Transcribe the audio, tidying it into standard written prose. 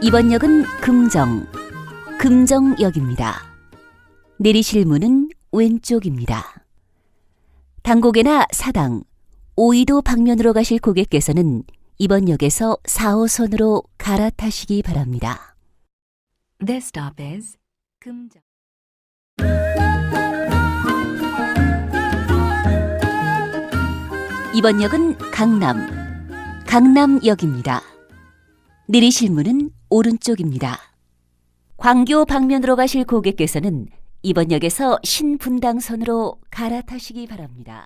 이번 역은 금정역입니다. 내리실 문은 왼쪽입니다. 당고개나 사당, 오이도 방면으로 가실 고객께서는 이번 역에서 4호선으로 갈아타시기 바랍니다. This stop is 금정. 이번 역은 강남역입니다. 내리실 문은 오른쪽입니다. 광교 방면으로 가실 고객께서는 이번 역에서 신분당선으로 갈아타시기 바랍니다.